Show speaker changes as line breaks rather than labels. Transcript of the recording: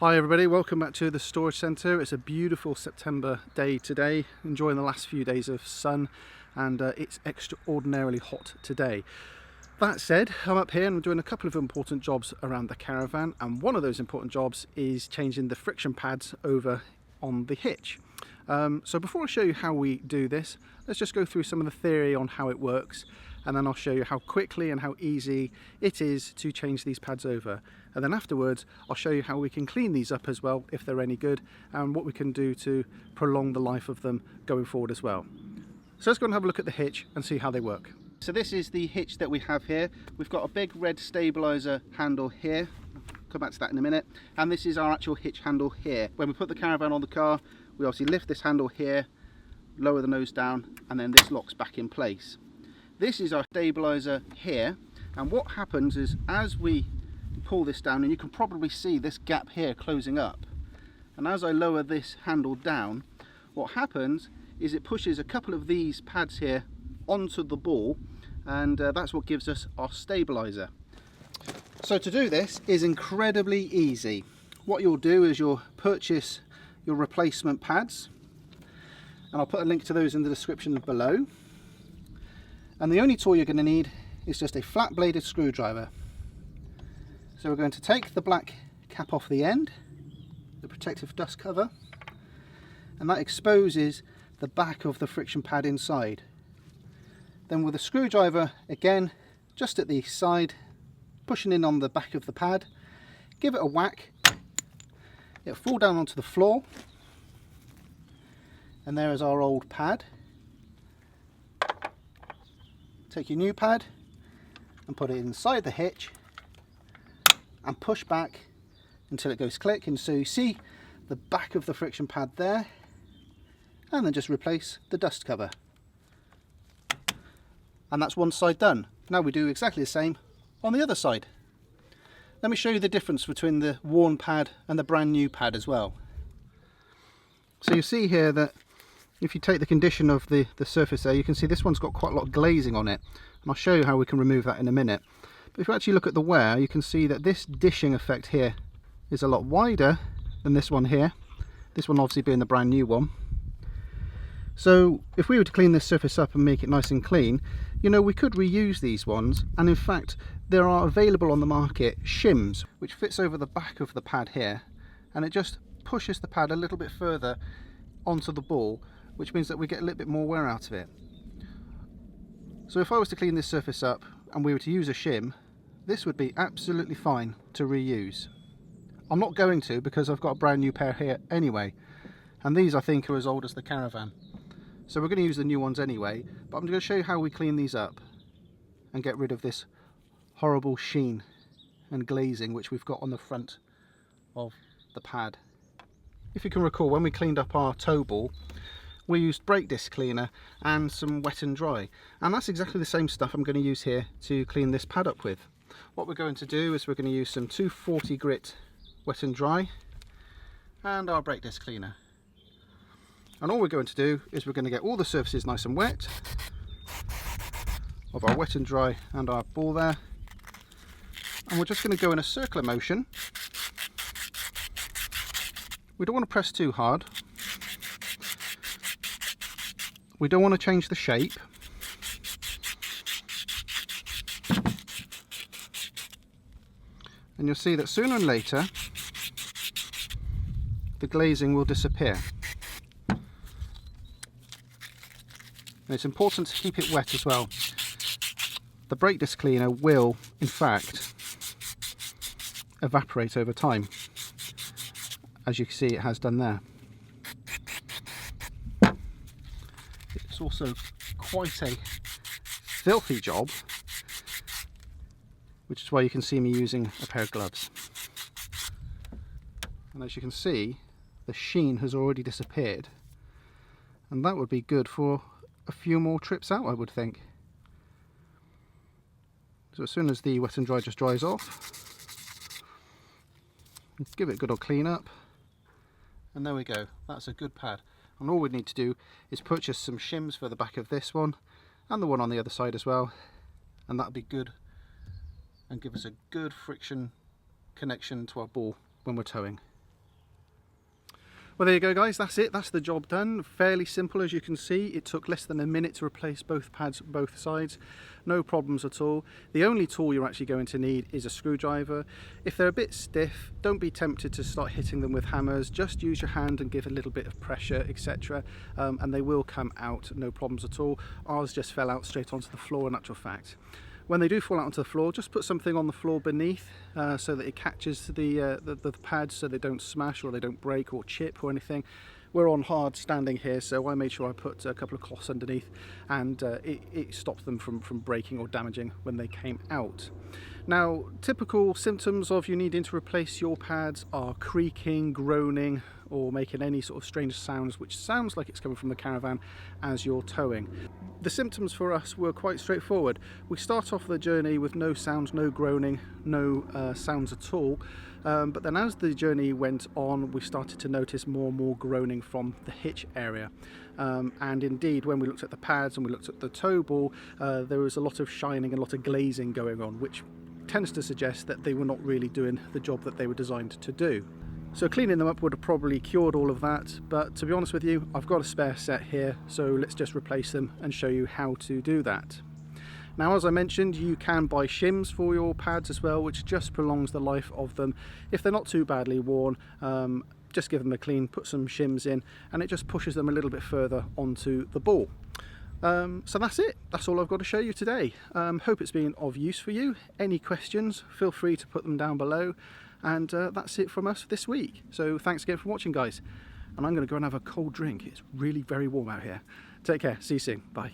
Hi everybody, welcome back to the storage centre. It's a beautiful September day today, enjoying the last few days of sun, and it's extraordinarily hot today. That said, I'm up here and I'm doing a couple of important jobs around the caravan, and one of those important jobs is changing the friction pads over on the hitch. So before I show you how we do this, let's just go through some of the theory on how it works, and then I'll show you how quickly and how easy it is to change these pads over. And then afterwards I'll show you how we can clean these up as well if they're any good, and what we can do to prolong the life of them going forward as well. So let's go and have a look at the hitch and see how they work. So this is the hitch that we have here. We've got a big red stabiliser handle here. I'll come back to that in a minute. And this is our actual hitch handle here. When we put the caravan on the car, we obviously lift this handle here, lower the nose down, and then this locks back in place. This is our stabiliser here, and what happens is as we pull this down, and you can probably see this gap here closing up, and as I lower this handle down, what happens is it pushes a couple of these pads here onto the ball, and that's what gives us our stabiliser. So to do this is incredibly easy. What you'll do is you'll purchase your replacement pads, and I'll put a link to those in the description below. And the only tool you're going to need is just a flat bladed screwdriver. So we're going to take the black cap off the end, the protective dust cover, and that exposes the back of the friction pad inside. Then with a screwdriver, again, just at the side, pushing in on the back of the pad, give it a whack, it'll fall down onto the floor, and there is our old pad. Take your new pad and put it inside the hitch and push back until it goes click, and so you see the back of the friction pad there, and then just replace the dust cover. And that's one side done. Now we do exactly the same on the other side. Let me show you the difference between the worn pad and the brand new pad as well. So you see here that if you take the condition of the surface there, you can see this one's got quite a lot of glazing on it, and I'll show you how we can remove that in a minute. But if you actually look at the wear, you can see that this dishing effect here is a lot wider than this one here, this one obviously being the brand new one. So if we were to clean this surface up and make it nice and clean, you know, we could reuse these ones, and in fact there are available on the market shims which fits over the back of the pad here, and it just pushes the pad a little bit further onto the ball, which means that we get a little bit more wear out of it. So if I was to clean this surface up and we were to use a shim, this would be absolutely fine to reuse. I'm not going to, because I've got a brand new pair here anyway, and these I think are as old as the caravan. So we're going to use the new ones anyway, but I'm going to show you how we clean these up and get rid of this horrible sheen and glazing which we've got on the front of the pad. If you can recall, when we cleaned up our toe ball, we used brake disc cleaner and some wet and dry, and that's exactly the same stuff I'm going to use here to clean this pad up with. What we're going to do is we're going to use some 240 grit wet and dry and our brake disc cleaner, and all we're going to do is we're going to get all the surfaces nice and wet of our wet and dry and our ball there, and we're just going to go in a circular motion. We don't want to press too hard. We don't want to change the shape. And you'll see that sooner or later the glazing will disappear. And it's important to keep it wet as well. The brake disc cleaner will, in fact, evaporate over time, as you can see it has done there. It's also quite a filthy job, which is why you can see me using a pair of gloves. And as you can see, the sheen has already disappeared, and that would be good for a few more trips out, I would think. So as soon as the wet and dry just dries off, give it a good old clean up, and there we go, that's a good pad. And all we need to do is purchase some shims for the back of this one and the one on the other side as well, and that'll be good and give us a good friction connection to our ball when we're towing. Well, there you go guys, that's it, that's the job done. Fairly simple, as you can see. It took less than a minute to replace both pads both sides. No problems at all. The only tool you're actually going to need is a screwdriver. If they're a bit stiff, don't be tempted to start hitting them with hammers. Just use your hand and give a little bit of pressure, etc. And they will come out, no problems at all. Ours just fell out straight onto the floor, in actual fact. When they do fall out onto the floor, just put something on the floor beneath so that it catches the pads so they don't smash or they don't break or chip or anything. We're on hard standing here, so I made sure I put a couple of cloths underneath, and it stopped them from breaking or damaging when they came out. Now, typical symptoms of you needing to replace your pads are creaking, groaning, or making any sort of strange sounds, which sounds like it's coming from the caravan as you're towing. The symptoms for us were quite straightforward. We start off the journey with no sounds, no groaning, no sounds at all. But then as the journey went on, we started to notice more and more groaning from the hitch area. And indeed, when we looked at the pads and we looked at the tow ball, there was a lot of shining and a lot of glazing going on, which tends to suggest that they were not really doing the job that they were designed to do. So cleaning them up would have probably cured all of that, but to be honest with you, I've got a spare set here, so let's just replace them and show you how to do that. Now, as I mentioned, you can buy shims for your pads as well, which just prolongs the life of them. If they're not too badly worn, just give them a clean, put some shims in, and it just pushes them a little bit further onto the ball. So that's it, that's all I've got to show you today. Hope it's been of use for you. Any questions, feel free to put them down below. And that's it from us this week. So thanks again for watching, guys. And I'm going to go and have a cold drink. It's really very warm out here. Take care. See you soon. Bye.